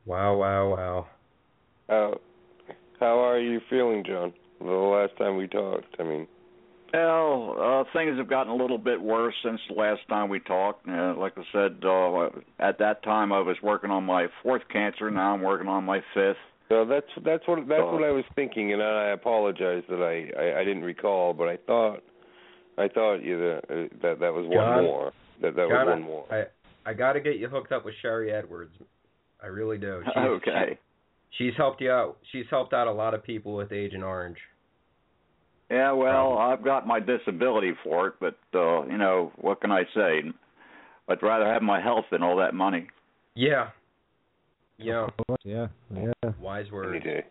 Wow, wow, wow. How are you feeling, John? The last time we talked, I mean. Well, things have gotten a little bit worse since the last time we talked. Like I said, at that time I was working on my fourth cancer. Now I'm working on my fifth. So that's what I was thinking, and I apologize that I didn't recall, but I thought that was one John, more. That was one more. I got to get you hooked up with Sherry Edwards. I really do. Okay. She's helped you out. She's helped out a lot of people with Agent Orange. Yeah, well, I've got my disability for it, but, you know, what can I say? I'd rather have my health than all that money. Yeah. Yeah. Yeah. Wise words. Any day.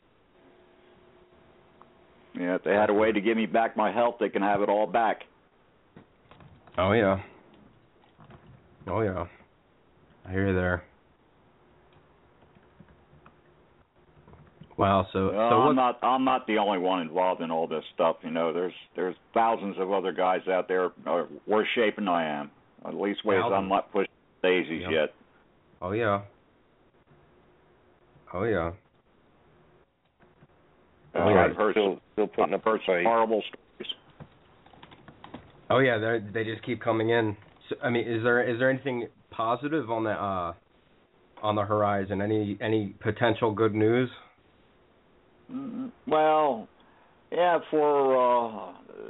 Yeah, if they had a way to give me back my health, they can have it all back. Oh, yeah. Oh, yeah. I hear you there. Wow, I'm not the only one involved in all this stuff. You know, there's thousands of other guys out there worse shape than I am. At least ways I'm not pushing daisies yet. Oh yeah. Oh yeah. I've heard still putting up some horrible stories. Oh yeah, they just keep coming in. So, I mean, is there anything positive on the horizon? Any potential good news? Well, yeah,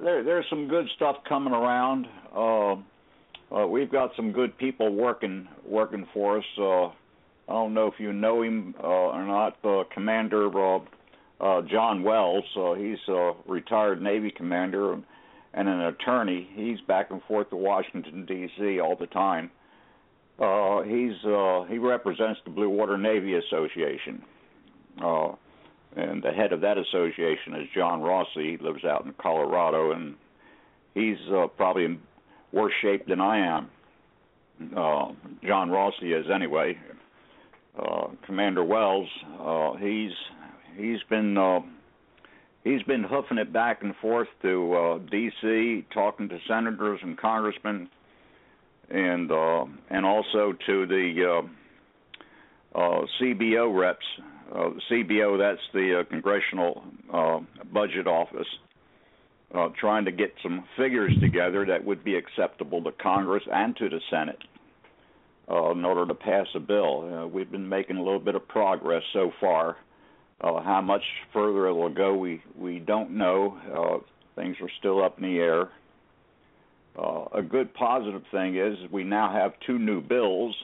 there's some good stuff coming around. We've got some good people working for us. I don't know if you know him or not, Commander John Wells. He's a retired Navy commander and an attorney. He's back and forth to Washington, D.C. all the time. He represents the Blue Water Navy Association. And the head of that association is John Rossi. He lives out in Colorado, and he's probably in worse shape than I am. John Rossi is anyway. Commander Wells, he's been hoofing it back and forth to D.C., talking to senators and congressmen, and also to the CBO reps. CBO, that's the Congressional Budget Office, trying to get some figures together that would be acceptable to Congress and to the Senate in order to pass a bill. We've been making a little bit of progress so far. How much further it will go, we don't know. Things are still up in the air. A good positive thing is we now have two new bills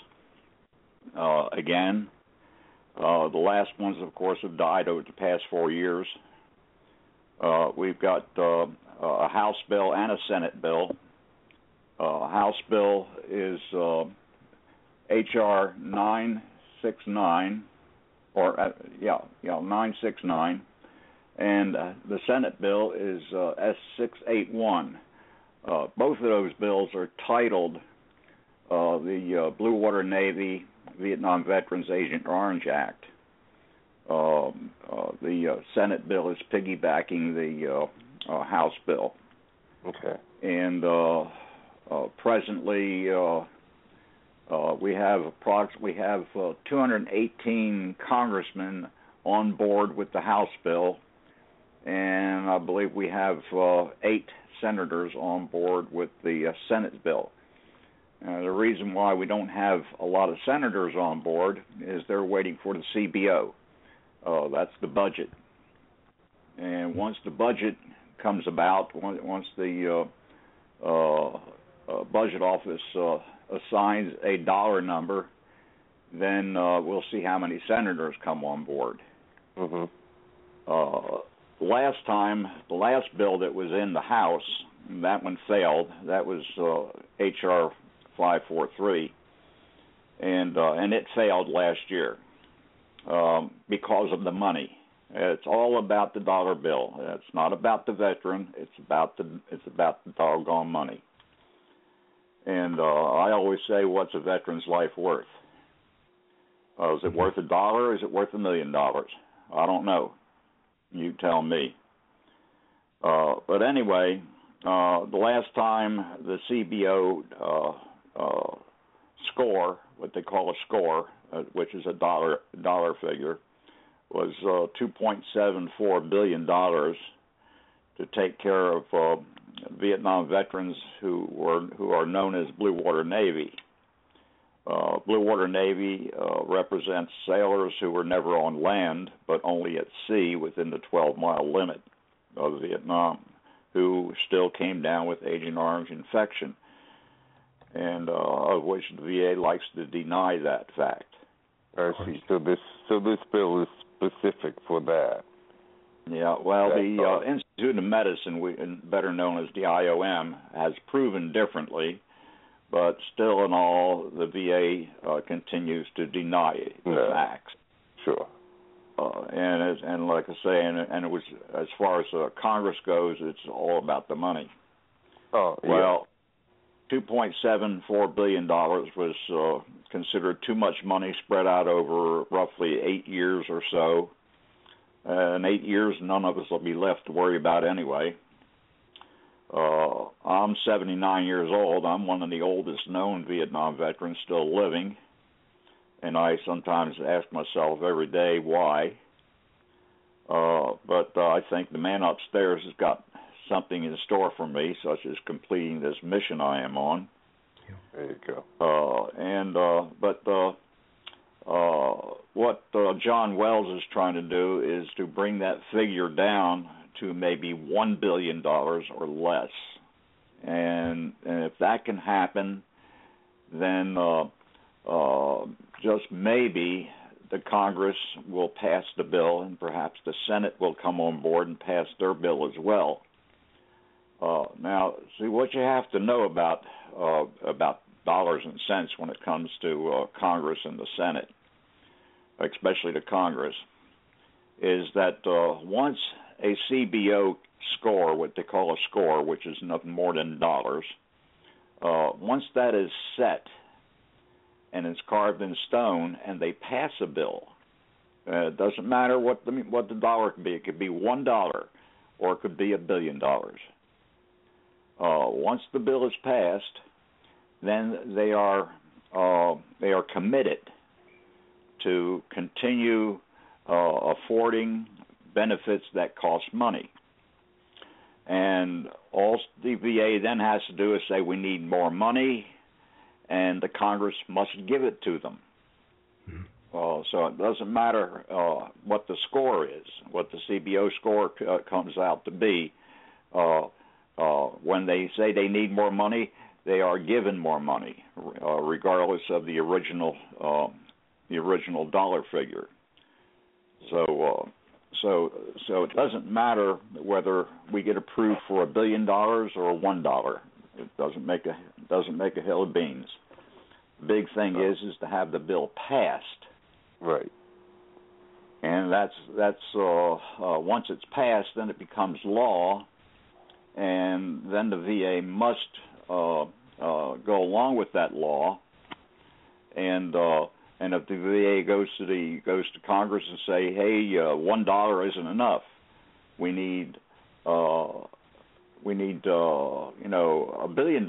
again. The last ones, of course, have died over the past 4 years. We've got a House bill and a Senate bill. House bill is H.R. 969, 969, and the Senate bill is S681. Both of those bills are titled the Blue Water Navy Vietnam Veterans Agent Orange Act. The Senate bill is piggybacking the House bill. Okay. And presently we have 218 congressmen on board with the House bill, and I believe we have 8 senators on board with the Senate bill. The reason why we don't have a lot of senators on board is they're waiting for the CBO. That's the budget. And once the budget comes about, once the budget office assigns a dollar number, then we'll see how many senators come on board. Mm-hmm. Last time, the last bill that was in the House, that one failed. That was H.R. 543, and it failed last year because of the money. It's all about the dollar bill. It's not about the veteran. It's about the doggone money. And I always say, what's a veteran's life worth? Is it worth $1 or is it worth $1 million? I don't know. You tell me. But anyway, the last time the CBO score, what they call a score, which is a dollar figure, was $2.74 billion to take care of Vietnam veterans who are known as Blue Water Navy. Blue Water Navy represents sailors who were never on land, but only at sea within the 12-mile limit of Vietnam, who still came down with Agent Orange infection, and of which the VA likes to deny that fact. I see. So this bill is specific for that. Yeah, well, the Institute of Medicine, better known as the IOM, has proven differently, but still in all, the VA continues to deny the facts. Sure. And like I say, and it was, as far as Congress goes, it's all about the money. Oh, yeah. Well, $2.74 billion was considered too much money spread out over roughly 8 years or so. In 8 years, none of us will be left to worry about anyway. I'm 79 years old. I'm one of the oldest known Vietnam veterans still living. And I sometimes ask myself every day why. But I think the man upstairs has got something in store for me, such as completing this mission I am on. There you go. What John Wells is trying to do is to bring that figure down to maybe $1 billion or less. And if that can happen, then just maybe the Congress will pass the bill, and perhaps the Senate will come on board and pass their bill as well. Now, see, what you have to know about dollars and cents when it comes to Congress and the Senate, especially the Congress, is that once a CBO score, what they call a score, which is nothing more than dollars, once that is set and it's carved in stone and they pass a bill, it doesn't matter what the dollar could be. It could be $1 or it could be $1 billion. Once the bill is passed, then they are committed to continue affording benefits that cost money. And all the VA then has to do is say, we need more money, and the Congress must give it to them. So it doesn't matter what the score is, what the CBO score comes out to be. When they say they need more money, they are given more money, regardless of the original dollar figure. So it doesn't matter whether we get approved for $1 billion or $1. It doesn't make a hill of beans. The big thing is to have the bill passed. Right. And that's once it's passed, then it becomes law, and then the VA must go along with that law. And if the VA goes to Congress and say, hey, $1 isn't enough, we need $1 billion.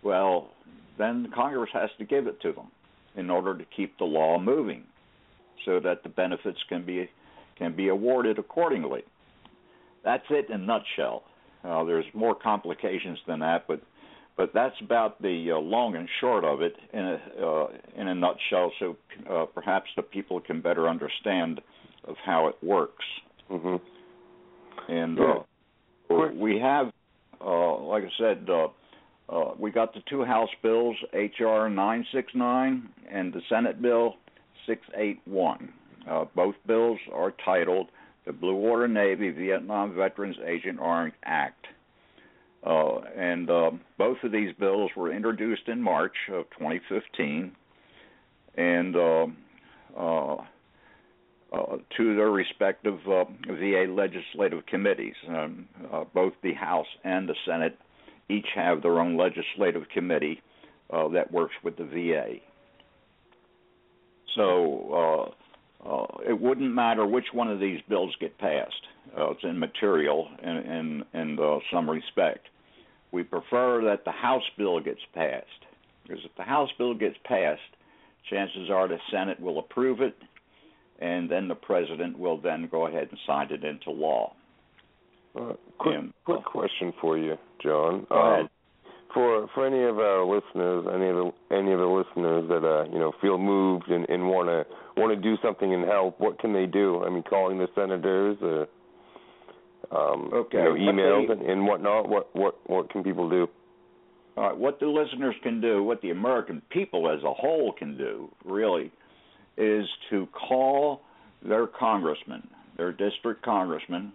Well, then Congress has to give it to them in order to keep the law moving, so that the benefits can be awarded accordingly. That's it in a nutshell. There's more complications than that, but that's about the long and short of it in a nutshell, so perhaps the people can better understand of how it works. Mm-hmm. And we have, like I said, we got the two House bills, H.R. 969 and the Senate Bill 681. Both bills are titled the Blue Water Navy Vietnam Veterans Agent Orange Act. And both of these bills were introduced in March of 2015 and to their respective VA legislative committees. Both the House and the Senate each have their own legislative committee that works with the VA. So it wouldn't matter which one of these bills get passed. It's immaterial in some respect. we prefer that the House bill gets passed, because if the House bill gets passed, chances are the Senate will approve it, and then the President will then go ahead and sign it into law. Quick question for you, John. Go ahead. For any of our listeners, any of the listeners that feel moved and want to do something and help, what can they do? I mean, calling the senators, emails and whatnot. What can people do? All right, what the listeners can do, what the American people as a whole can do, really, is to call their congressman, their district congressman,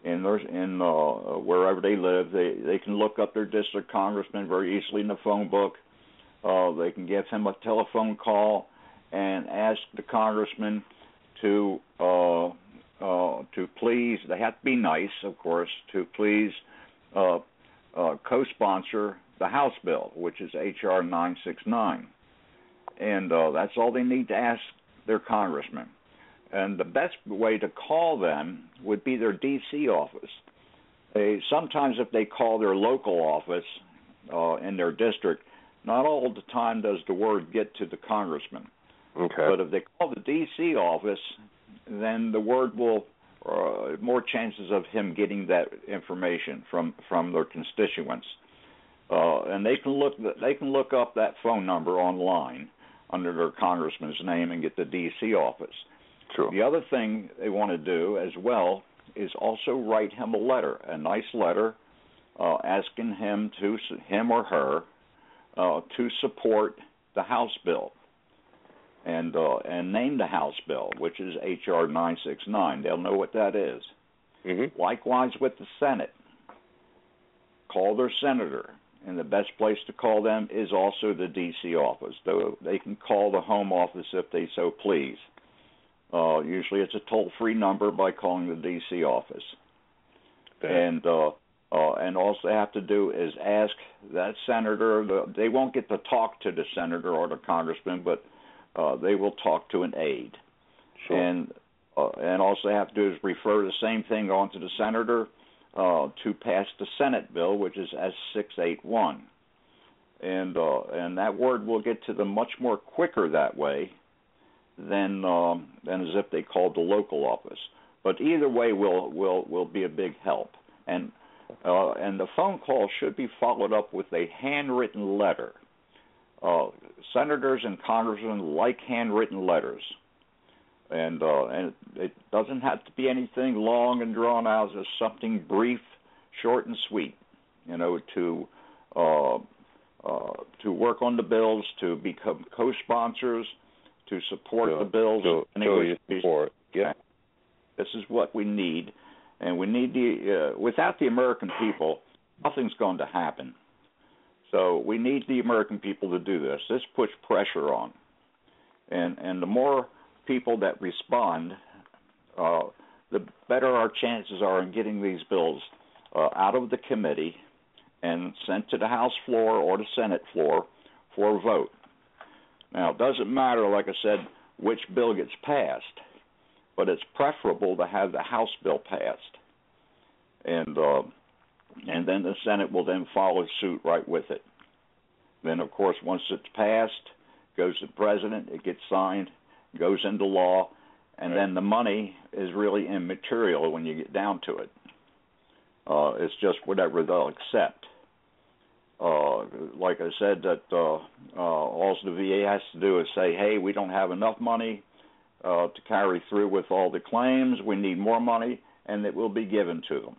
wherever they live. They can look up their district congressman very easily in the phone book. They can give him a telephone call and ask the congressman to please, they have to be nice, of course, to please co-sponsor the House bill, which is H.R. 969. And that's all they need to ask their congressman. And the best way to call them would be their D.C. office. Sometimes if they call their local office in their district, not all the time does the word get to the congressman. Okay. But if they call the D.C. office, then the word will, more chances of him getting that information from their constituents. And they can look up that phone number online under their congressman's name and get the D.C. office. True. The other thing they want to do as well is also write him a letter, a nice letter, asking him or her to support the House bill and name the House bill, which is H.R. 969. They'll know what that is. Mm-hmm. Likewise with the Senate. Call their senator. And the best place to call them is also the D.C. office, though they can call the home office if they so please. Usually it's a toll-free number by calling the D.C. office. Okay. And all they have to do is ask that senator. They won't get to talk to the senator or the congressman, but they will talk to an aide. Sure. And all they have to do is refer the same thing on to the senator to pass the Senate bill, which is S681. And that word will get to them much more quicker that way than as if they called the local office. But either way will be a big help. And the phone call should be followed up with a handwritten letter. Senators and congressmen like handwritten letters. And it doesn't have to be anything long and drawn out, just something brief, short and sweet, to work on the bills, to become co-sponsors, to support the bills. Show your support. Yeah. This is what we need, and we need without the American people, nothing's going to happen. So we need the American people to do this. This puts pressure on, and the more people that respond, the better our chances are in getting these bills out of the committee and sent to the House floor or the Senate floor for a vote. Now, it doesn't matter, like I said, which bill gets passed, but it's preferable to have the House bill passed. And then the Senate will then follow suit right with it. Then, of course, once it's passed, goes to the President, it gets signed, goes into law, and then the money is really immaterial when you get down to it. It's just whatever they'll accept. Like I said, that all the VA has to do is say, hey, we don't have enough money to carry through with all the claims. We need more money, and it will be given to them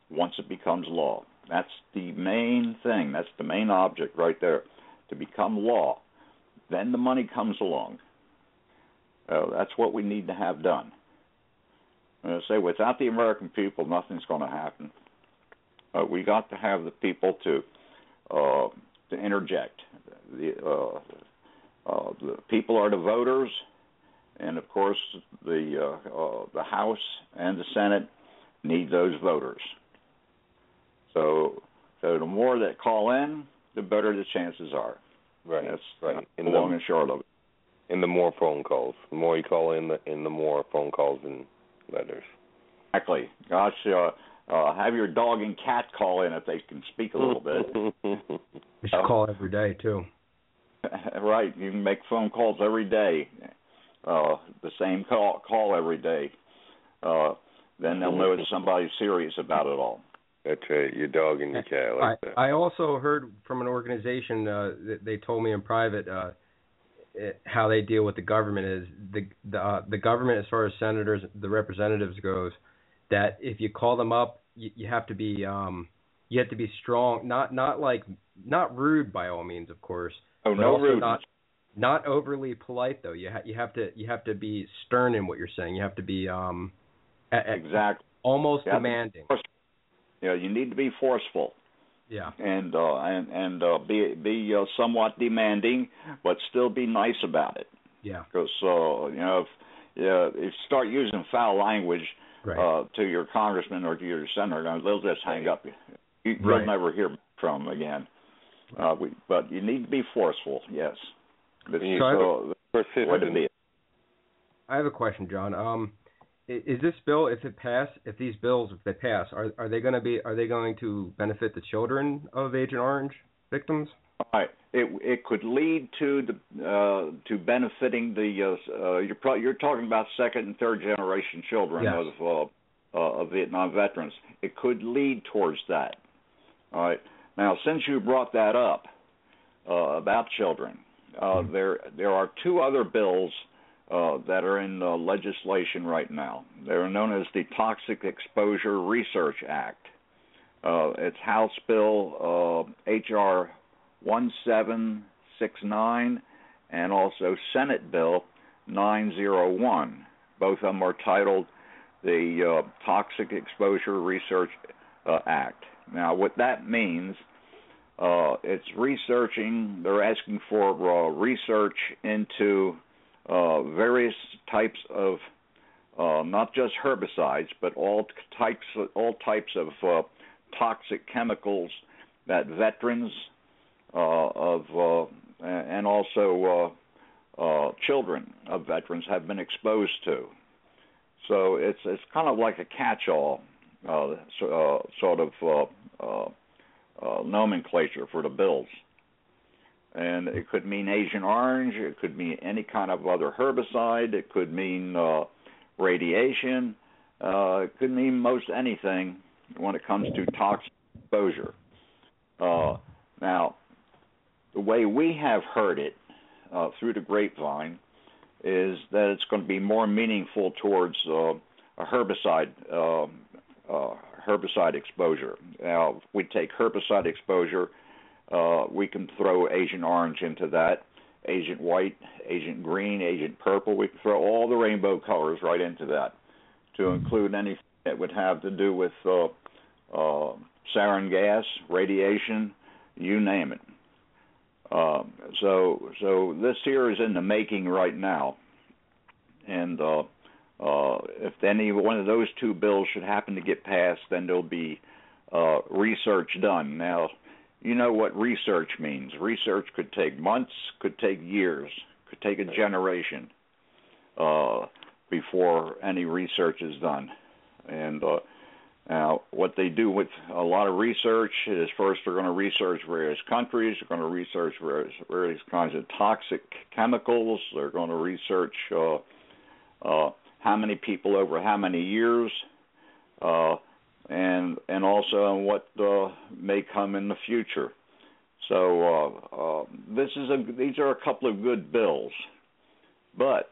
once it becomes law. That's the main thing. That's the main object right there, to become law. Then the money comes along. That's what we need to have done. I say, without the American people, nothing's going to happen. We got to have the people to interject. The people are the voters, and of course the House and the Senate need those voters. So the more that call in, the better the chances are. Right. That's right. The long and short of it. And the more phone calls. The more you call in, the more phone calls and letters. Exactly. Gosh, Have your dog and cat call in if they can speak a little bit. You should call every day too. Right, you can make phone calls every day, the same call every day. Then they'll know that somebody's serious about it all. That's right, your dog and your cat. Like that. I also heard from an organization that they told me in private how they deal with the government is the government, as far as senators, the representatives goes, that if you call them up, you have to be strong, not rude by all means, of course. Oh, no rudeness. Not overly polite though. You have to be stern in what you're saying. You have to be exactly almost demanding. Yeah, you need to be forceful. Yeah. And be somewhat demanding, but still be nice about it. Yeah. Because if you start using foul language to your congressman or to your senator, they'll just hang up. You'll never hear from them again. But you need to be forceful. Yes. I have a question, John. Is this bill, if these bills pass, are they going to benefit the children of Agent Orange victims? All right. It could lead to benefiting the you're talking about second and third generation children of Vietnam veterans. It could lead towards that. All right. Now, since you brought that up about children, there are two other bills that are in legislation right now. They're known as the Toxic Exposure Research Act. It's House Bill H.R. 1769 and also Senate Bill 901. Both of them are titled the Toxic Exposure Research Act. Now, what that means, it's researching, they're asking for research into various types of not just herbicides, but all types of toxic chemicals that veterans and also children of veterans have been exposed to. So it's kind of like a catch-all sort of nomenclature for the bills. And it could mean Agent Orange. It could mean any kind of other herbicide. It could mean radiation. It could mean most anything when it comes to toxic exposure. Now, the way we have heard it through the grapevine is that it's going to be more meaningful towards a herbicide exposure. Now, if we take herbicide exposure, we can throw Agent Orange into that, Agent White, Agent Green, Agent Purple. We can throw all the rainbow colors right into that to include anything that would have to do with sarin gas, radiation, you name it. So this here is in the making right now. And if any one of those two bills should happen to get passed, then there'll be research done. Now, you know what research means. Research could take months, could take years, could take a generation before any research is done. And now, what they do with a lot of research is first they're going to research various countries. They're going to research various kinds of toxic chemicals. They're going to research how many people over how many years, and also on what may come in the future. So these are a couple of good bills. But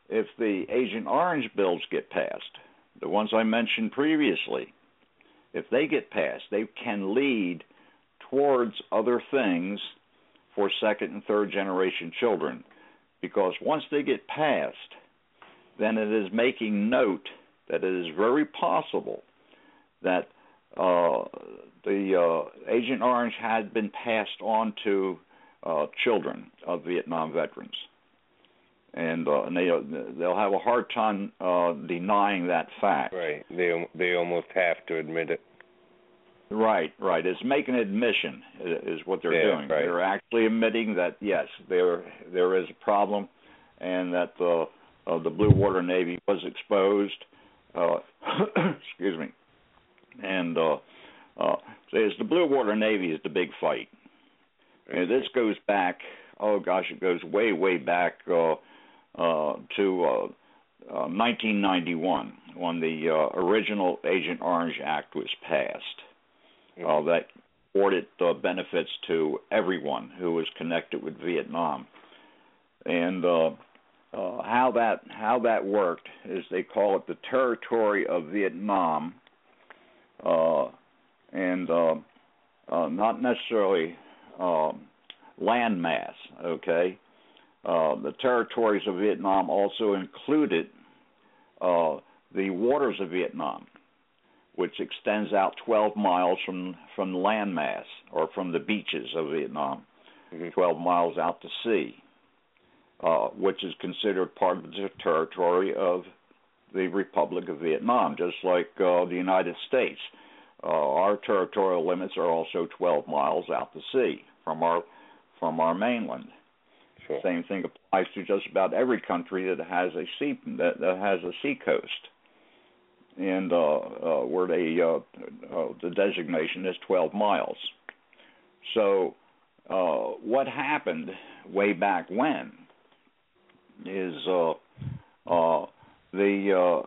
if the Agent Orange bills get passed, the ones I mentioned previously, if they get passed, they can lead towards other things for second and third generation children. Because once they get passed, then it is making note that it is very possible that the Agent Orange had been passed on to children of Vietnam veterans. And they'll have a hard time denying that fact. Right. They almost have to admit it. Right. It's making an admission is what they're doing. Right. They're actually admitting that, yes, there is a problem and that the Blue Water Navy was exposed. Excuse me. And it's the Blue Water Navy is the big fight. And this goes back, it goes way, way back to 1991 when the original Agent Orange Act was passed. That afforded benefits to everyone who was connected with Vietnam. And how that worked is they call it the Territory of Vietnam, and not necessarily landmass. Okay, the territories of Vietnam also included the waters of Vietnam, which extends out 12 miles from the landmass or from the beaches of Vietnam, 12 miles out to sea, which is considered part of the territory of the Republic of Vietnam, just like the United States. Our territorial limits are also 12 miles out to sea from our mainland. Sure. Same thing applies to just about every country that has a sea coast, and where the designation is 12 miles. So what happened way back when is the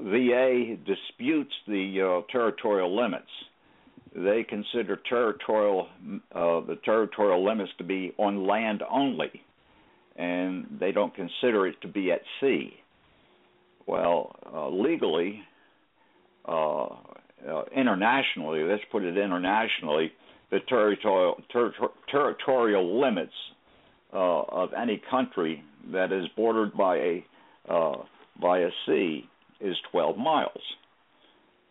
VA disputes the territorial limits. They consider the territorial limits to be on land only, and they don't consider it to be at sea. Well, legally, internationally, let's put it internationally, the territorial limits of any country that is bordered by a sea is 12 miles.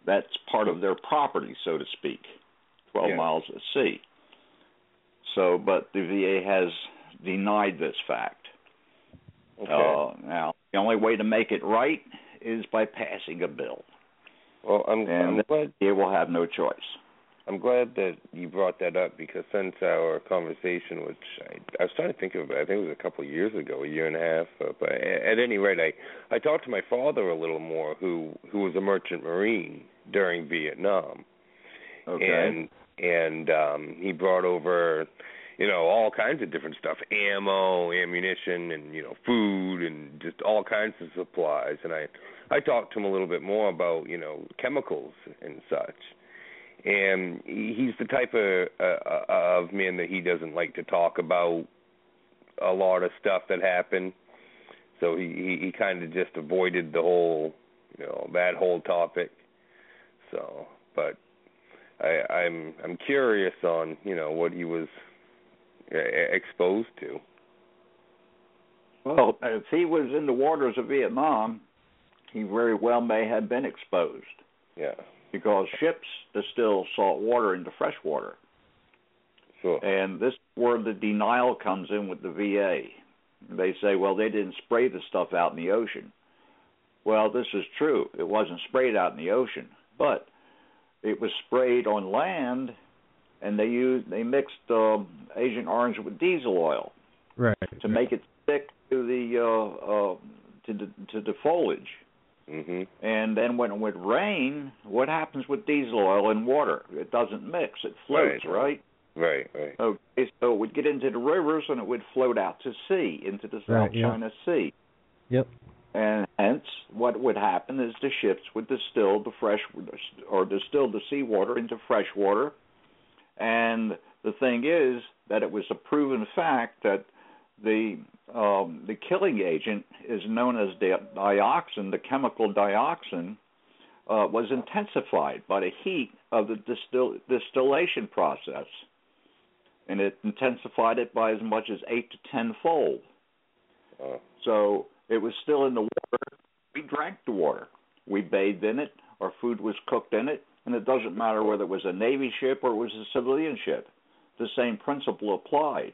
That's part of their property, so to speak, 12 miles at sea. So, but the VA has denied this fact. Okay. Now, the only way to make it right is by passing a bill. Well, I'm glad it will have no choice. I'm glad that you brought that up, because since our conversation, which I was trying to think of, I think it was a couple of years ago, a year and a half. But at any rate, I talked to my father a little more, who was a merchant marine during Vietnam. Okay. And he brought over, all kinds of different stuff, ammunition, and food, and just all kinds of supplies. And I talked to him a little bit more about chemicals and such. And he's the type of man that he doesn't like to talk about a lot of stuff that happened. So he kind of just avoided the whole, that whole topic. So, but I'm curious on, what he was exposed to. Well, if he was in the waters of Vietnam, he very well may have been exposed. Yeah. Because ships distill salt water into fresh water. Sure. And this is where the denial comes in with the VA. They say, well, they didn't spray the stuff out in the ocean. Well, this is true. It wasn't sprayed out in the ocean, but it was sprayed on land, and they mixed Agent Orange with diesel oil, right, to make it stick to the foliage. Mm-hmm. And then when it would rain, what happens with diesel oil and water? It doesn't mix. It floats, right? Right. Okay, so it would get into the rivers, and it would float out to sea, into the South China Sea. Yep. And hence, what would happen is the ships would distill the seawater into fresh water. And the thing is that it was a proven fact that the killing agent is known as dioxin. The chemical dioxin was intensified by the heat of the distillation process, and it intensified it by as much as 8 to 10-fold. So it was still in the water. We drank the water. We bathed in it. Our food was cooked in it, and it doesn't matter whether it was a Navy ship or it was a civilian ship. The same principle applied.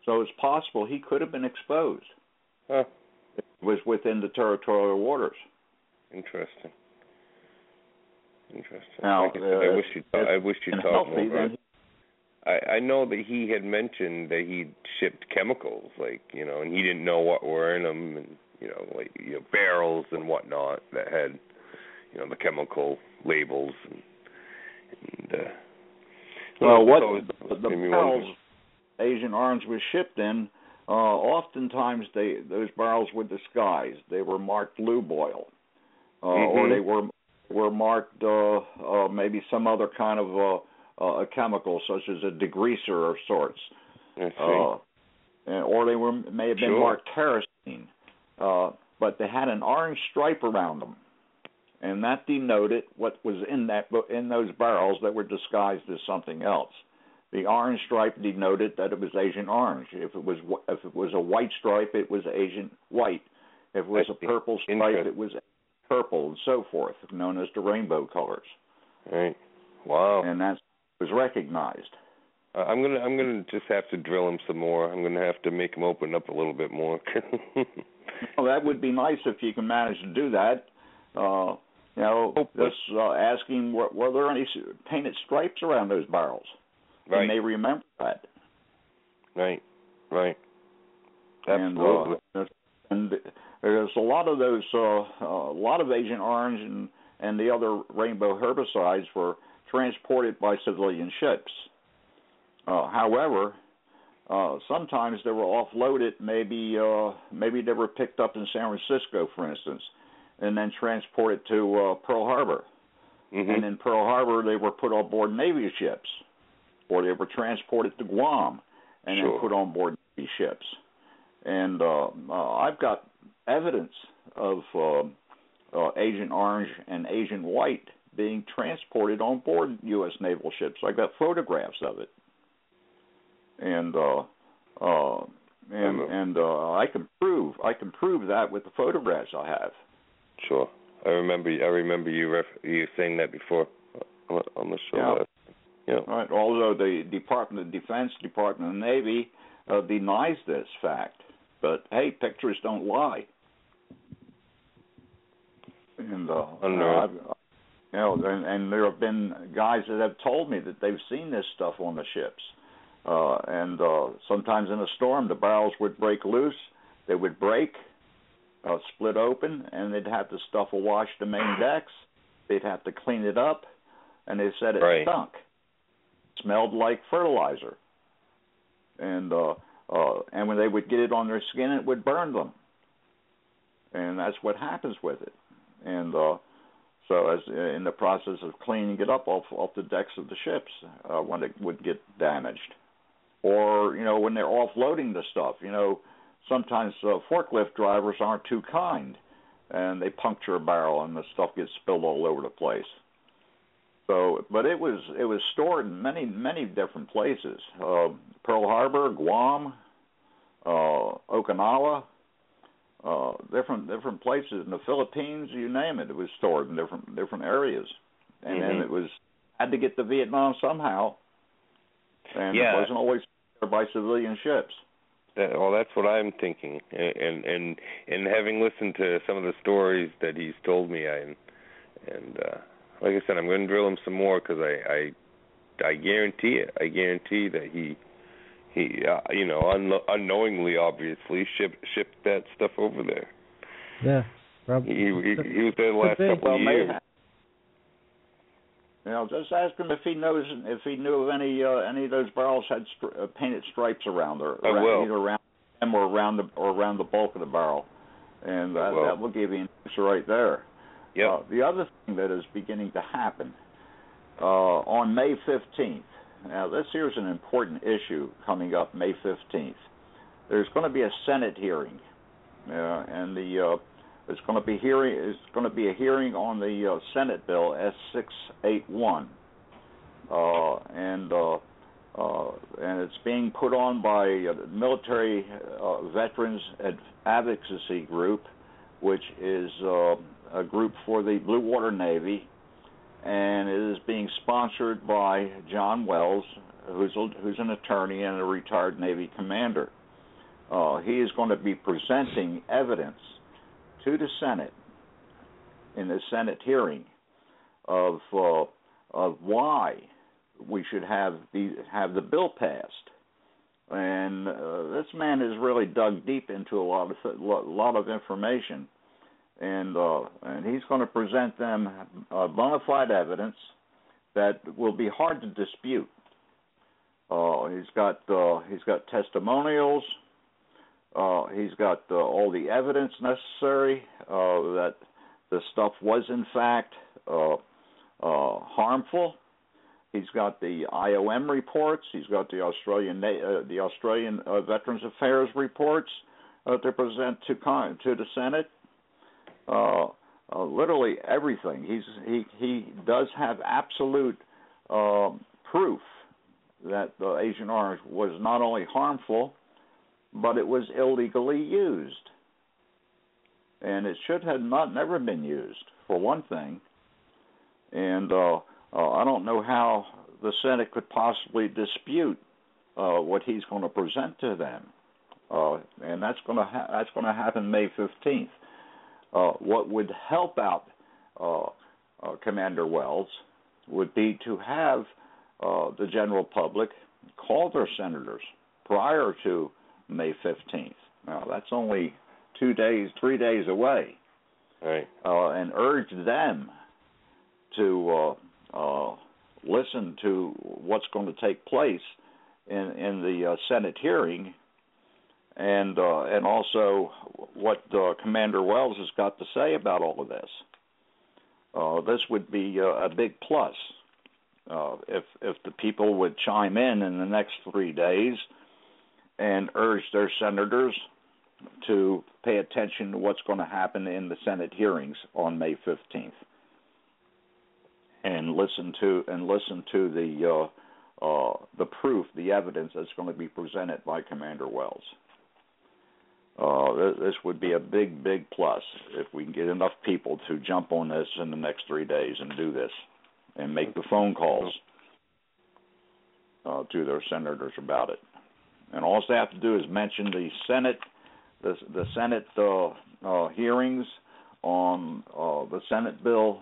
So it's possible he could have been exposed. Huh. It was within the territorial waters. Interesting. Now, like I said, I wish you'd talk more about it. I know that he had mentioned that he shipped chemicals, and he didn't know what were in them, and barrels and whatnot that had, the chemical labels. And well, what the barrels Agent Orange was shipped in, oftentimes those barrels were disguised. They were marked lube oil, or they were marked maybe some other kind of a chemical, such as a degreaser of sorts. I see. Or they may have been marked kerosene, but they had an orange stripe around them, and that denoted what was in those barrels that were disguised as something else. The orange stripe denoted that it was Agent Orange. If it was a white stripe, it was Agent White. If it was a purple stripe, it was purple, and so forth, known as the rainbow colors. Right. Wow. And that was recognized. I'm gonna just have to drill him some more. I'm gonna have to make him open up a little bit more. Well, that would be nice if you can manage to do that. Just asking, were there any painted stripes around those barrels? Right. And they remember that. Right. Absolutely. And there's a lot of those, a lot of Agent Orange and the other rainbow herbicides were transported by civilian ships. However, sometimes they were offloaded. Maybe they were picked up in San Francisco, for instance, and then transported to Pearl Harbor. And in Pearl Harbor, they were put on board Navy ships, or they were transported to Guam and then put on board Navy ships. And I've got evidence of Agent Orange and Agent White being transported on board U.S. naval ships. I got photographs of it, and I can prove that with the photographs I have. Sure, I remember you saying that before on the show. Yeah. Right. Although the Department of Defense, Department of Navy denies this fact, but hey, pictures don't lie. And and there have been guys that have told me that they've seen this stuff on the ships. And sometimes in a storm, the barrels would break loose. They would break, split open, and they'd have to stuff awash the main decks. They'd have to clean it up, and they said it stunk. It smelled like fertilizer. And when they would get it on their skin, it would burn them. And that's what happens with it. And so as in the process of cleaning it up off the decks of the ships when it would get damaged. Or, when they're offloading the stuff, sometimes forklift drivers aren't too kind, and they puncture a barrel and the stuff gets spilled all over the place. So, but it was stored in many different places. Pearl Harbor, Guam, Okinawa, different places in the Philippines, you name it. It was stored in different areas, and then it had to get to Vietnam somehow, and it wasn't always by civilian ships. That's what I'm thinking, and having listened to some of the stories that he's told me, and like I said, I'm going to drill him some more because I guarantee it. I guarantee that he unknowingly, obviously, shipped that stuff over there. Yeah, probably. He was there the last couple of years. Just ask him if he knew of any of those barrels had painted stripes around either around them or around the bulk of the barrel, and that will give you an answer right there. Yep. The other thing that is beginning to happen on May 15th. Now, this here is an important issue coming up May 15th. There's going to be a Senate hearing, and it's going to be a hearing on the Senate bill S681, and it's being put on by a military veterans advocacy group, which is a group for the Blue Water Navy, and it is being sponsored by John Wells, who's an attorney and a retired Navy commander. He is going to be presenting evidence to the Senate in the Senate hearing of why we should have the bill passed. And this man has really dug deep into a lot of information. and he's going to present them bona fide evidence that will be hard to dispute. He's got testimonials. He's got all the evidence necessary that the stuff was in fact harmful. He's got the IOM reports. He's got the Australian Veterans Affairs reports to present to the Senate. Literally everything. He does have absolute proof that Agent Orange was not only harmful, but it was illegally used, and it should have never been used, for one thing. And I don't know how the Senate could possibly dispute what he's going to present to them, and that's going to happen May 15th. What would help out Commander Wells would be to have the general public call their senators prior to May 15th. Now, that's only 3 days away. Right. And urge them to listen to what's going to take place in the Senate hearing, and also what Commander Wells has got to say about all of this. This would be a big plus if the people would chime in the next 3 days and urge their senators to pay attention to what's going to happen in the Senate hearings on May 15th, and listen to the proof, the evidence that's going to be presented by Commander Wells. This would be a big plus if we can get enough people to jump on this in the next 3 days and do this, and make the phone calls to their senators about it. And all they have to do is mention the Senate hearings on the Senate bill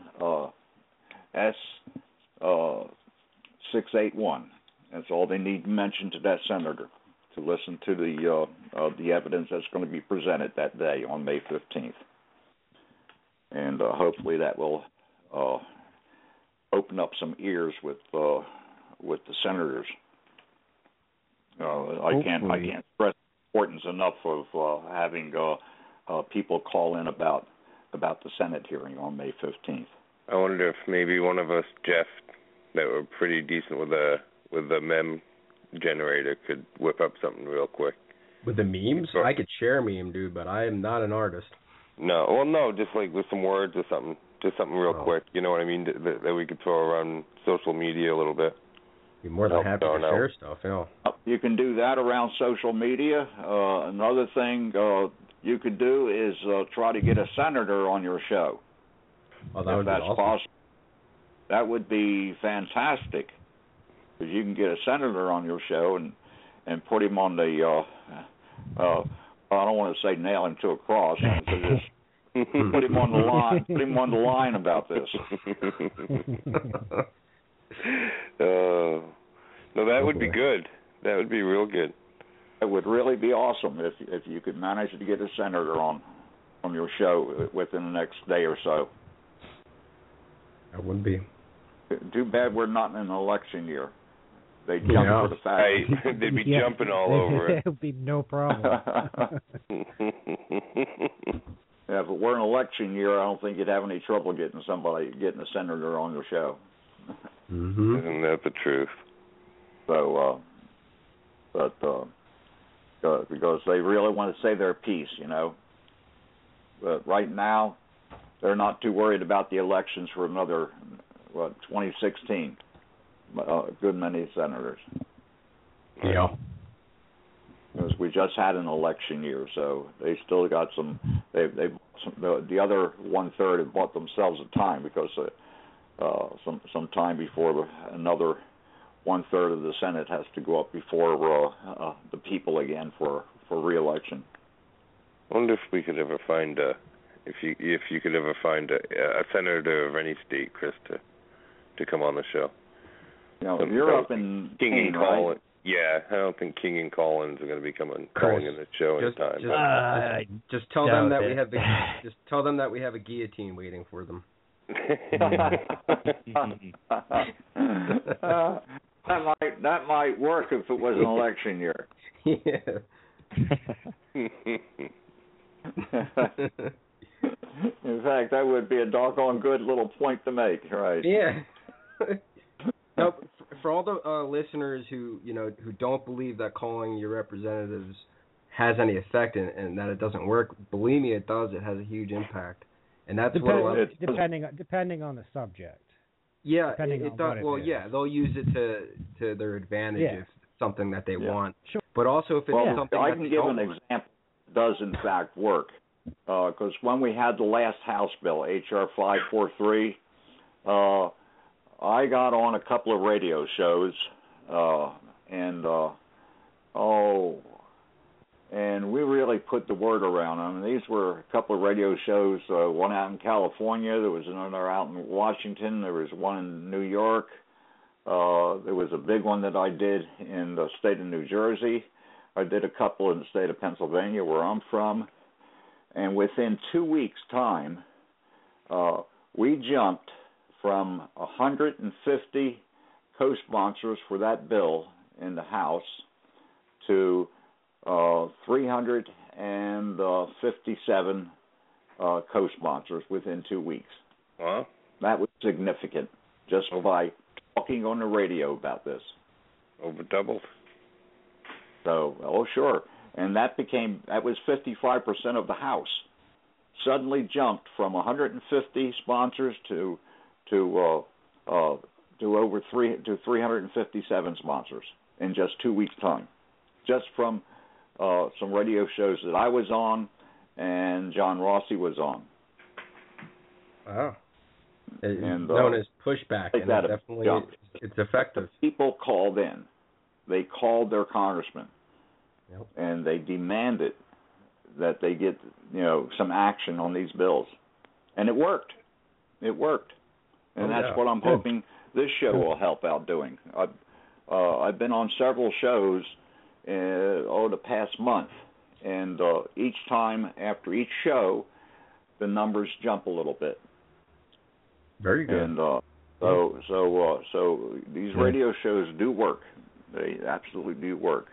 S-681. That's all they need to mention to that senator to listen to the evidence that's going to be presented that day on May 15th. And hopefully that will open up some ears with the senators. I can't stress the importance enough of having people call in about the Senate hearing on May 15th. I wonder if maybe one of us, Jeff, that were pretty decent with the mem generator, could whip up something real quick. With the memes? Or, I could share a meme, dude, but I am not an artist. No, just like with some words or something, just something real quick. You know what I mean? That we could throw around social media a little bit. Be more than happy to share stuff, you know. You can do that around social media. Another thing you could do is try to get a senator on your show. Oh, that would be awesome. Possible. That would be fantastic, because you can get a senator on your show and put him on the I don't want to say nail him to a cross, just put him on the line. Put him on the line about this. No, that would be good. That would be real good. It would really be awesome if you could manage to get a senator on your show within the next day or so. That would be. Too bad we're not in an election year. They jump for the fact. They'd be jumping all over it. It would be no problem. Yeah, if it were an election year, I don't think you'd have any trouble getting a senator on your show. Mm-hmm. Isn't that the truth? So, because they really want to say their piece, you know. But right now, they're not too worried about the elections for another, 2016. A good many senators. Yeah. Because we just had an election year, so they still got some. The other 1/3 have bought themselves a time, because some time before another 1/3 of the Senate has to go up before the people again for re-election. I wonder if we could ever find if you could ever find a senator of any state, Chris, to come on the show. You know, you're up in King, right? Yeah, I don't think King and Collins are going to be calling in the show anytime. Just tell them that we have just tell them that we have a guillotine waiting for them. That might work if it was an election year. Yeah. In fact, that would be a doggone good little point to make, right? Yeah. Now, for all the listeners who don't believe that calling your representatives has any effect and that it doesn't work, believe me, it does. It has a huge impact, and that's depending on the subject. Yeah, it does. Well, yeah, they'll use it to their advantage if it's something that they want. Sure. But also if it's something I that can give an example. It does in fact work, because when we had the last House bill, H.R. 543, I got on a couple of radio shows, and we really put the word around. I mean, these were a couple of radio shows, one out in California, there was another out in Washington, there was one in New York, there was a big one that I did in the state of New Jersey. I did a couple in the state of Pennsylvania, where I'm from, and within 2 weeks' time, we jumped from 150 co-sponsors for that bill in the House to 357 co-sponsors within 2 weeks. Wow. That was significant, just by talking on the radio about this. Over doubled. So, sure. And that was 55% of the House. Suddenly jumped from 150 sponsors to over 357 sponsors in just 2 weeks' time, just from some radio shows that I was on and John Rossi was on. Wow. Known as pushback, and definitely it's effective. People called in. They called their congressman, and they demanded that they get some action on these bills, and it worked. It worked. And that's what I'm hoping this show will help out doing. I've been on several shows over the past month, and each time after each show, the numbers jump a little bit. Very good. And so these radio shows do work. They absolutely do work,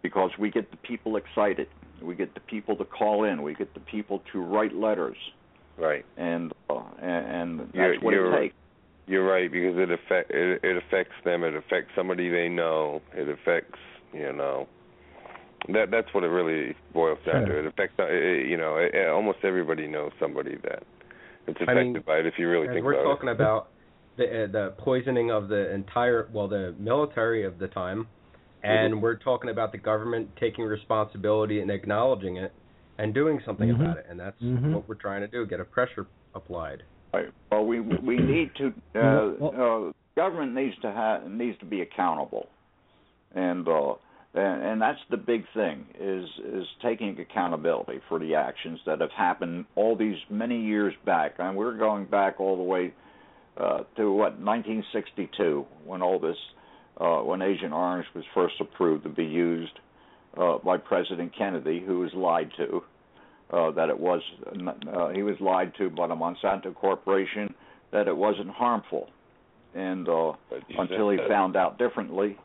because we get the people excited. We get the people to call in. We get the people to write letters. Right. And that's what it takes. You're right, because it affects them. It affects somebody they know. It affects, that's what it really boils down to. It affects, almost everybody knows somebody that it's affected by it. If you really think about it. We're talking about the poisoning of the military of the time, and we're talking about the government taking responsibility and acknowledging it and doing something about it, and that's what we're trying to do: get a pressure applied. Right. Well, we need to. Government needs to be accountable, and that's the big thing is taking accountability for the actions that have happened all these many years back, and we're going back all the way to 1962 when all this when Agent Orange was first approved to be used by President Kennedy, who was lied to. He was lied to by the Monsanto Corporation that it wasn't harmful, and until he found out differently,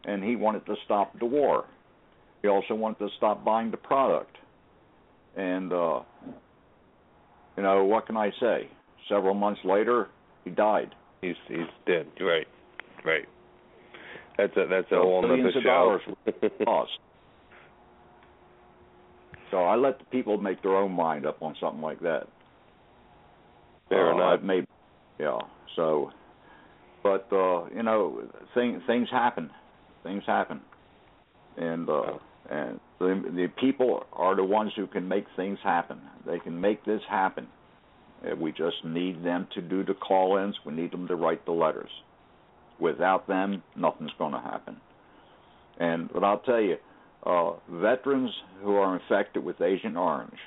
and he wanted to stop the war. He also wanted to stop buying the product, and what can I say? Several months later, he died. He's dead. Right. That's a whole other show. Lost. So I let the people make their own mind up on something like that. Fair enough. So, but things happen. Things happen, and the people are the ones who can make things happen. They can make this happen. We just need them to do the call-ins. We need them to write the letters. Without them, nothing's going to happen. But I'll tell you, veterans who are infected with Agent Orange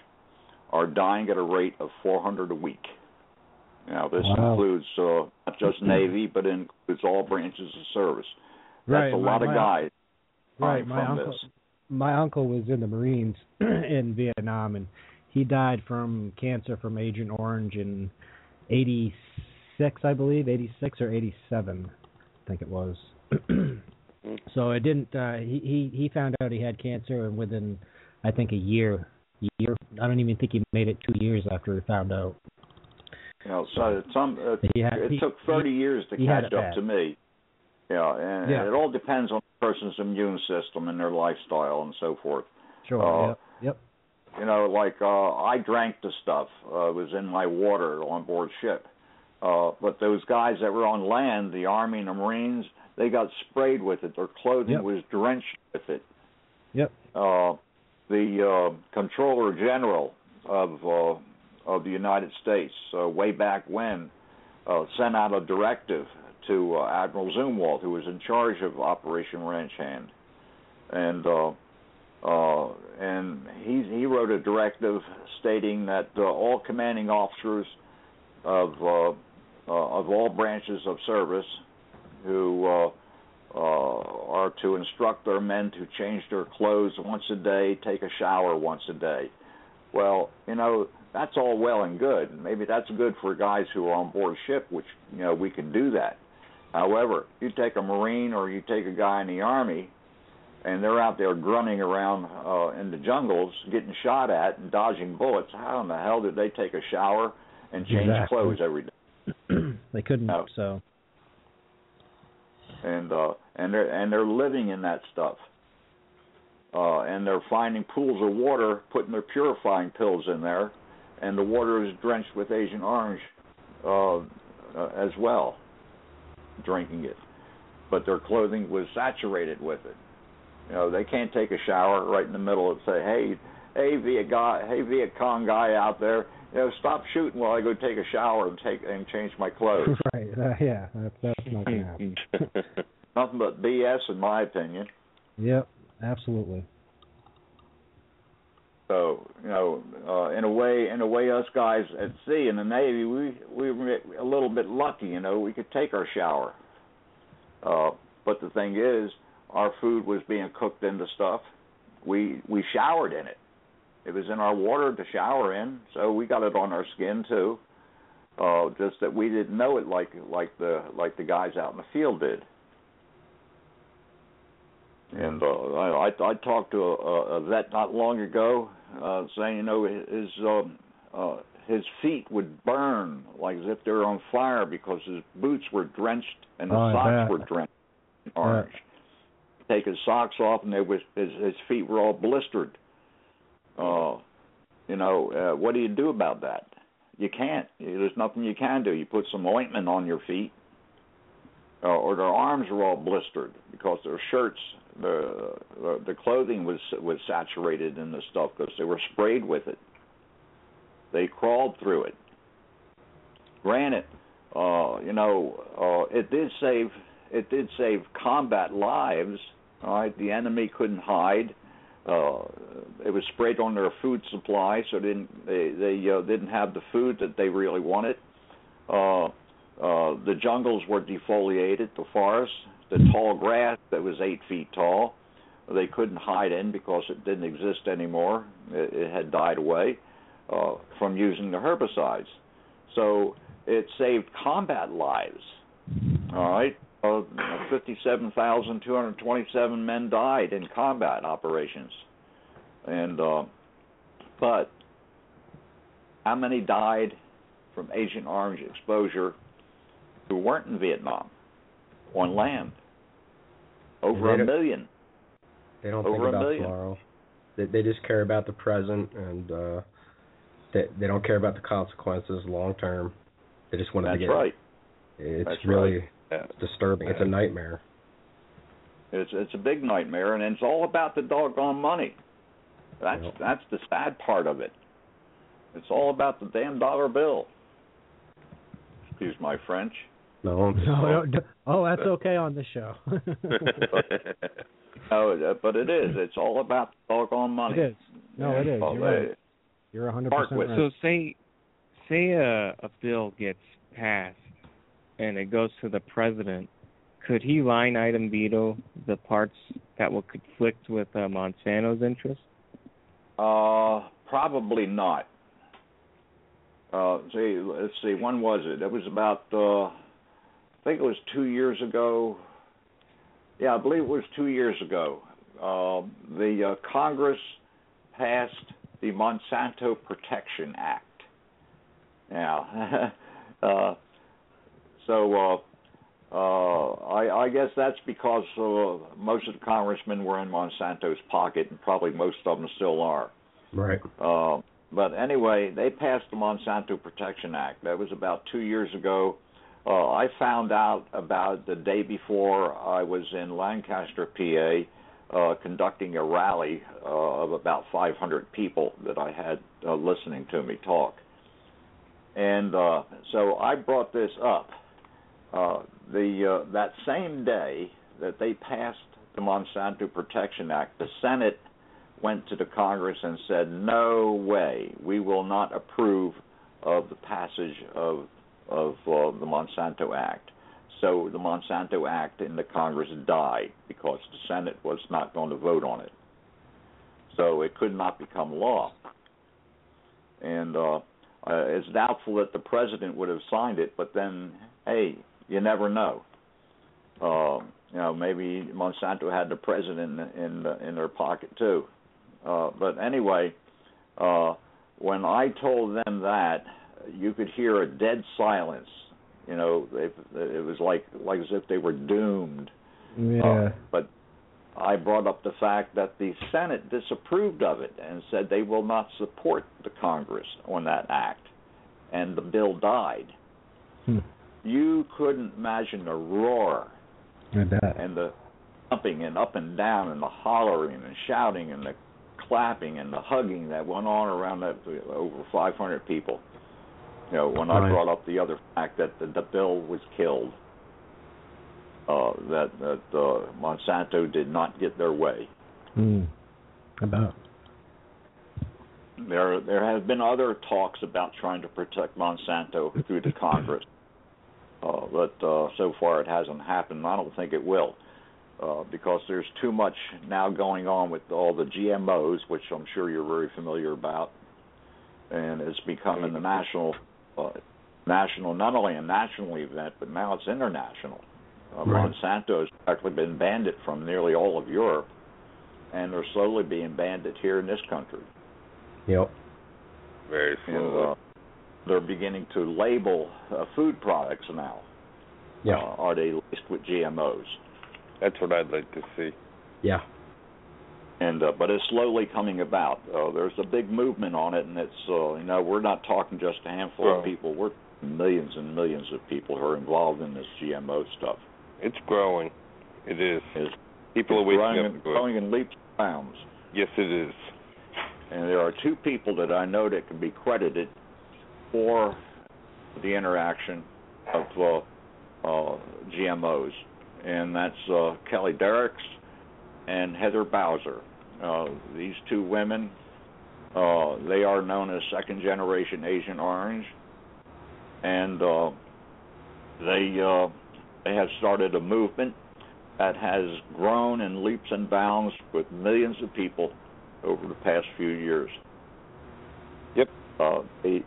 are dying at a rate of 400 a week. Now, this includes not just Navy, but includes all branches of service. That's a lot of guys. Right, from my uncle was in the Marines in Vietnam, and he died from cancer from Agent Orange in '86, I believe, '86 or '87, I think it was. So it didn't. He found out he had cancer, and within, I think, a year. I don't even think he made it 2 years after he found out. So it took 30 years to catch up to me. Yeah, and it all depends on the person's immune system and their lifestyle and so forth. Sure. Yep. I drank the stuff. It was in my water on board ship. But those guys that were on land, the Army and the Marines, they got sprayed with it. Their clothing was drenched with it. Yep. The Comptroller General of the United States, way back when, sent out a directive to Admiral Zumwalt, who was in charge of Operation Ranch Hand, and he wrote a directive stating that all commanding officers of all branches of service who are to instruct their men to change their clothes once a day, take a shower once a day. Well, that's all well and good. Maybe that's good for guys who are on board ship, which, we can do that. However, you take a Marine or you take a guy in the Army, and they're out there grunting around in the jungles, getting shot at and dodging bullets. How in the hell did they take a shower and change clothes every day? They couldn't. No. So. And they're living in that stuff. And they're finding pools of water, putting their purifying pills in there, and the water is drenched with Agent Orange as well, drinking it. But their clothing was saturated with it. They can't take a shower right in the middle and say, hey, Viet Cong guy out there, stop shooting while I go take a shower and change my clothes. Right. Yeah, that's not going to happen. Nothing but BS, in my opinion. Yep, absolutely. So, in a way, us guys at sea in the Navy, we were a little bit lucky. We could take our shower. But the thing is, our food was being cooked into stuff. We showered in it. It was in our water to shower in, so we got it on our skin too. Just that we didn't know it like the guys out in the field did. And I talked to a vet not long ago, saying his feet would burn like as if they were on fire because his boots were drenched and his socks were drenched in orange. Take his socks off and his feet were all blistered. What do you do about that? You can't. There's nothing you can do. You put some ointment on your feet, or their arms are all blistered because their shirts, the clothing was saturated in the stuff because they were sprayed with it. They crawled through it. Granted, it did save combat lives. All right, the enemy couldn't hide. It was sprayed on their food supply, so they didn't have the food that they really wanted. The jungles were defoliated, the forests, the tall grass that was 8 feet tall, they couldn't hide in because it didn't exist anymore. It had died away from using the herbicides. So it saved combat lives. All right. 57,227 men died in combat operations, and but how many died from Agent Orange exposure who weren't in Vietnam on land? Over a million. They don't think about tomorrow. They just care about the present, and they don't care about the consequences long term. They just want to get. That's right. It's really. Right. It's disturbing. It's a nightmare. It's a big nightmare, and it's all about the doggone money. That's the sad part of it. It's all about the damn dollar bill. Excuse my French. No, that's okay on this show. No, but it is. It's all about the doggone money. It is. No, it is. You're right. You're 100% right. So say a bill gets passed and it goes to the president, could he line item veto the parts that will conflict with Monsanto's interests? Probably not. Let's see, when was it? It was about, I think it was 2 years ago. Yeah, I believe it was 2 years ago. The Congress passed the Monsanto Protection Act. Now, I guess that's because most of the congressmen were in Monsanto's pocket, and probably most of them still are. Right. But anyway, they passed the Monsanto Protection Act. That was about 2 years ago. I found out about it the day before I was in Lancaster, PA, conducting a rally of about 500 people that I had listening to me talk. And so I brought this up. That same day that they passed the Monsanto Protection Act, the Senate went to the Congress and said, no way, we will not approve of the passage of the Monsanto Act. So the Monsanto Act in the Congress died because the Senate was not going to vote on it. So it could not become law. And it's doubtful that the president would have signed it, but then, hey, you never know. Maybe Monsanto had the president in their pocket too. But anyway, when I told them that, you could hear a dead silence. It was like as if they were doomed. Yeah. But I brought up the fact that the Senate disapproved of it and said they will not support the Congress on that act, and the bill died. You couldn't imagine the roar and the jumping and up and down and the hollering and shouting and the clapping and the hugging that went on around that over 500 people. When I brought up the other fact that the bill was killed, that Monsanto did not get their way. About. There have been other talks about trying to protect Monsanto through the Congress, but so far it hasn't happened. I don't think it will, because there's too much now going on with all the GMOs, which I'm sure you're very familiar about, and it's becoming the national, not only a national event, but now it's international. Right. Monsanto has actually been banned from nearly all of Europe, and they're slowly being banned here in this country. Yep. Very slowly. And they're beginning to label food products now. Yeah. Are they laced with GMOs? That's what I'd like to see. Yeah. And but it's slowly coming about. There's a big movement on it, and it's we're not talking just a handful of people. We're millions and millions of people who are involved in this GMO stuff. It's growing. It is. People are waking up. Growing in leaps and bounds. Yes, it is. And there are two people that I know that can be credited for the interaction of GMOs, and that's Kelly Derricks and Heather Bowser. These two women, they are known as second-generation Agent Orange, and they have started a movement that has grown in leaps and bounds with millions of people over the past few years. Yep. These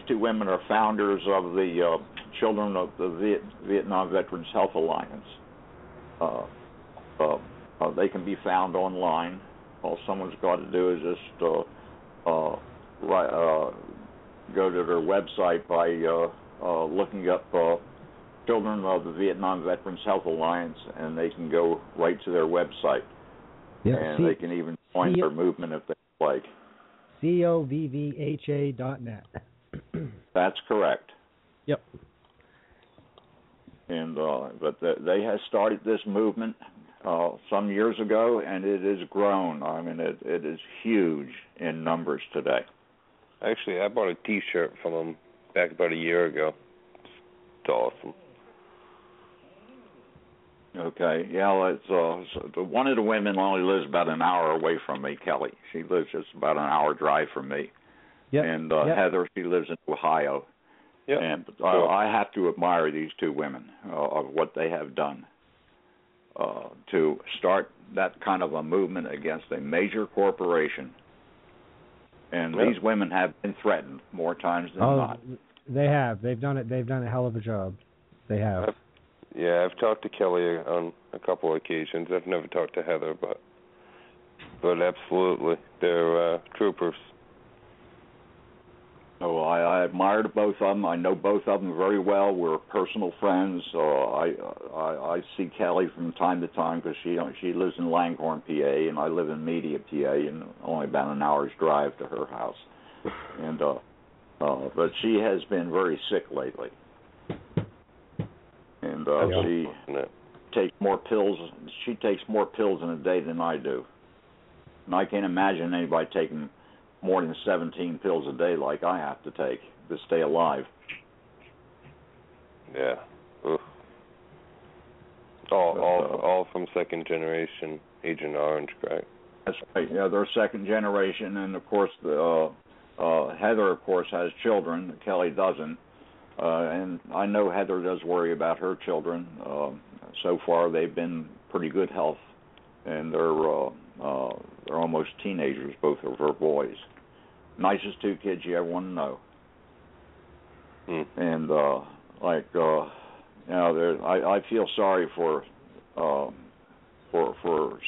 two women are founders of the Children of the Vietnam Veterans Health Alliance. They can be found online. All someone's got to do is just go to their website by looking up Children of the Vietnam Veterans Health Alliance, and they can go right to their website. Yep. And they can even join their movement if they like. COVVHA.net. That's correct. Yep. And but they have started this movement some years ago, and it has grown. I mean, it is huge in numbers today. Actually, I bought a T-shirt from them back about a year ago. It's awesome. Okay, yeah, it's one of the women only lives about an hour away from me, Kelly. She lives just about an hour drive from me. Yep. And yep. Heather, she lives in Ohio. Yeah. And I have to admire these two women of what they have done to start that kind of a movement against a major corporation. And these women have been threatened more times than not. They have. They've done it. They've done a hell of a job. They have. I've talked to Kelly on a couple of occasions. I've never talked to Heather, but absolutely, they're troopers. So I admired both of them. I know both of them very well. We're personal friends. I see Kelly from time to time because she lives in Langhorne, PA, and I live in Media, PA, and only about an hour's drive to her house. And but she has been very sick lately, and she takes more pills. She takes more pills in a day than I do, and I can't imagine anybody taking more than 17 pills a day like I have to take to stay alive. Yeah. Oof. All from second generation Agent Orange, correct? That's right. Yeah, they're second generation, and of course, Heather, of course, has children. Kelly doesn't, and I know Heather does worry about her children. So far, they've been pretty good health, and they're almost teenagers, both of her boys. Nicest two kids you ever want to know. And I feel sorry for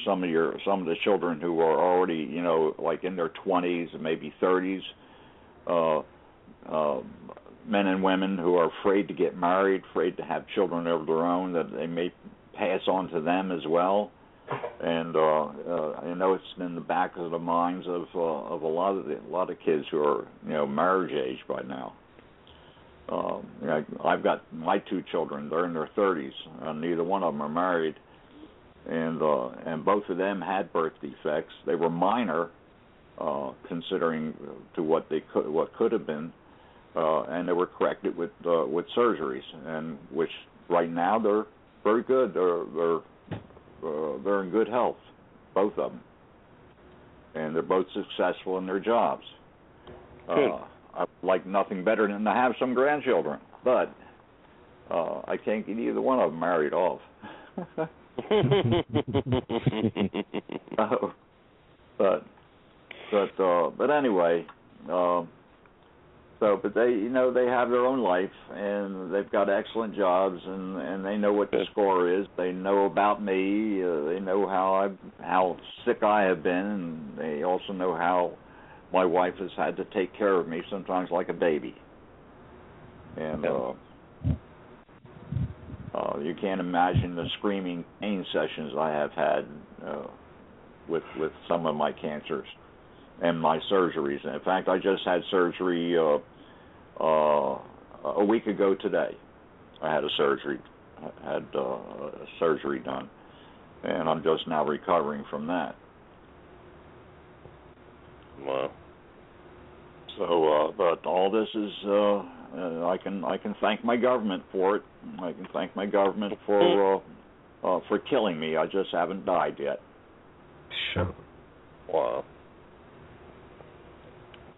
some of the children who are already, like in their 20s and maybe 30s, men and women who are afraid to get married, afraid to have children of their own, that they may pass on to them as well. And I know it's in the back of the minds of a lot of kids who are marriage age by now. I've got my two children; they're in their 30s. Neither one of them are married, and both of them had birth defects. They were minor, considering to what could have been, and they were corrected with surgeries, and which right now they're very good. They're in good health, both of them, and they're both successful in their jobs. I'd like nothing better than to have some grandchildren, but I can't get either one of them married off. But anyway, but they they have their own life, and they've got excellent jobs, and they know what the score is. They know about me. They know how sick I have been, and they also know how my wife has had to take care of me sometimes like a baby. And you can't imagine the screaming pain sessions I have had with some of my cancers and my surgeries. In fact, I just had surgery a week ago today. I had a surgery done, and I'm just now recovering from that. Wow. So, but all this is, I can thank my government for it. I can thank my government for killing me. I just haven't died yet. Sure. Wow.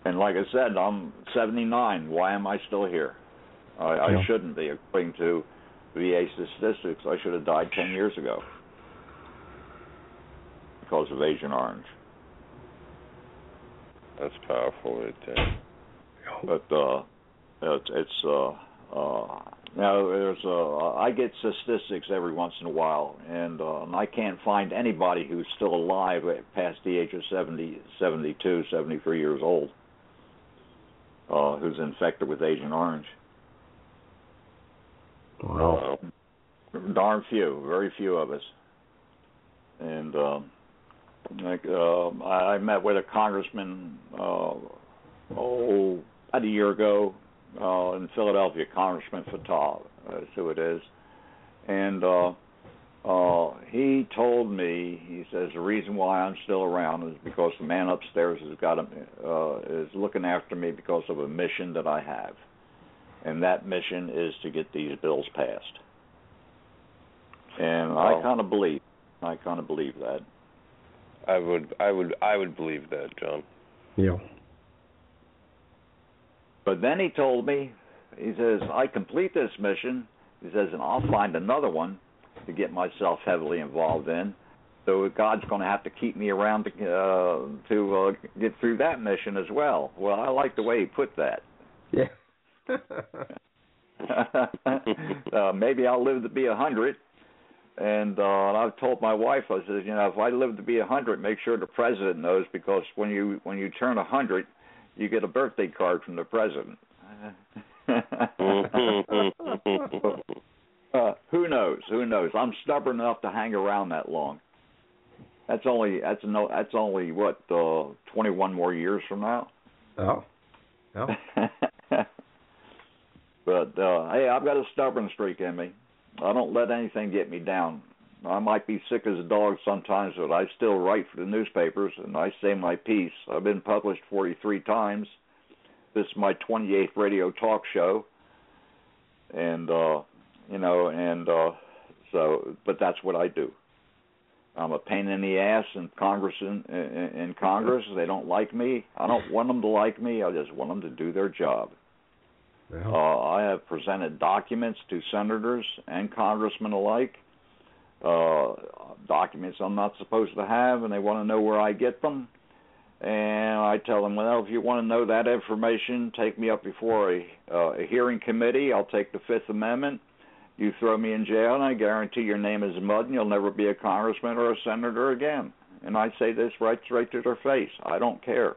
And like I said, I'm 79. Why am I still here? I shouldn't be. According to VA statistics, I should have died 10 years ago because of Agent Orange. That's powerful right there. But I get statistics every once in a while, and I can't find anybody who's still alive past the age of 70, 72, 73 years old who's infected with Agent Orange. Wow. Darn few, very few of us. And I met with a congressman about a year ago in Philadelphia, Congressman Fatah, that's who it is. And he told me, he says, the reason why I'm still around is because the man upstairs is looking after me because of a mission that I have. And that mission is to get these bills passed. And I kind of believe that. I would believe that, John. Yeah. But then he told me, he says, I complete this mission, he says, and I'll find another one to get myself heavily involved in. So God's going to have to keep me around to get through that mission as well. Well, I like the way he put that. Yeah. Maybe I'll live to be 100. And I've told my wife, I said, if I live to be 100, make sure the president knows, because when you turn 100, you get a birthday card from the president. Who knows? Who knows? I'm stubborn enough to hang around that long. That's only what 21 more years from now. Oh. But hey, I've got a stubborn streak in me. I don't let anything get me down. I might be sick as a dog sometimes, but I still write for the newspapers, and I say my piece. I've been published 43 times. This is my 28th radio talk show, and but that's what I do. I'm a pain in the ass in Congress. In Congress, they don't like me. I don't want them to like me. I just want them to do their job. I have presented documents to senators and congressmen alike, documents I'm not supposed to have, and they want to know where I get them. And I tell them, well, if you want to know that information, take me up before a hearing committee. I'll take the Fifth Amendment. You throw me in jail, and I guarantee your name is mud, and you'll never be a congressman or a senator again. And I say this right to their face. I don't care.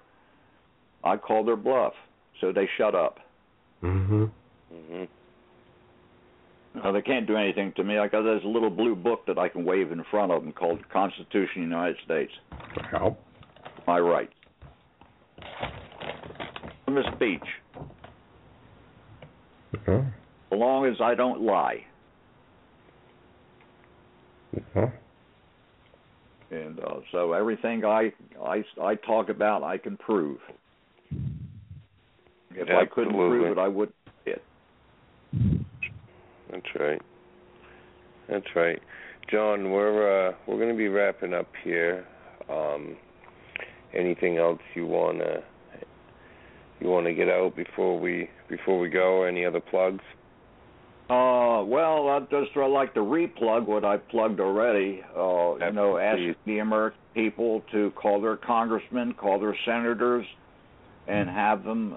I call their bluff, so they shut up. Mm-hmm. Now, they can't do anything to me. Like, there's a little blue book that I can wave in front of them called the Constitution of the United States. How? My rights. From a speech. Okay. As long as I don't lie. Okay. And so everything I talk about, I can prove. If I couldn't prove it, I wouldn't say it. That's right. That's right. John, we're going to be wrapping up here. Anything else you wanna get out before we go? Any other plugs? Well, I'd like to replug what I plugged already. Ask the American people to call their congressmen, call their senators, and have them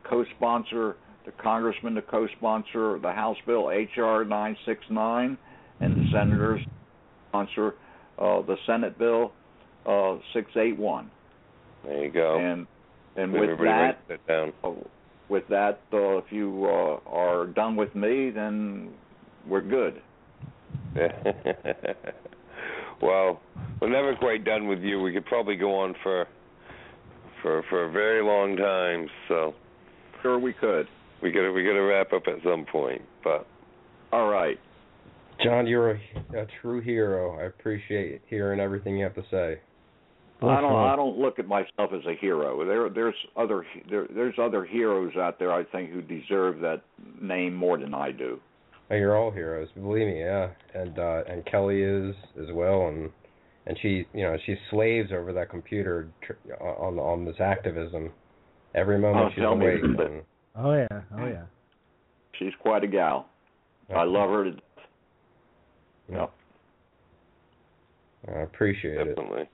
co-sponsor, the congressman to co-sponsor the House Bill H.R. 969, and the senators sponsor the Senate Bill 681. There you go. And everybody with that, if you are done with me, then we're good. Well, we're never quite done with you. We could probably go on for a very long time. So sure, we could. We got to wrap up at some point. But all right, John, you're a true hero. I appreciate hearing everything you have to say. I don't look at myself as a hero. There's other heroes out there, I think, who deserve that name more than I do. Oh, you're all heroes, believe me. Yeah, and Kelly is as well, and she slaves over that computer on this activism. Every moment she's awake. Oh yeah. She's quite a gal. I love her to death. Yep. I appreciate it. Definitely.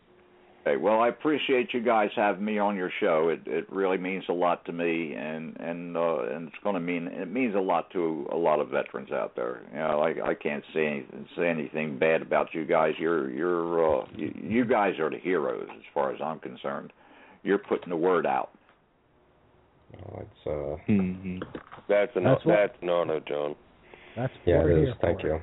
Okay, well, I appreciate you guys having me on your show. It really means a lot to me, and it means a lot to a lot of veterans out there. I can't say anything bad about you guys. You guys are the heroes as far as I'm concerned. You're putting the word out. Oh, That's an honor, John. That's it is. Thank you.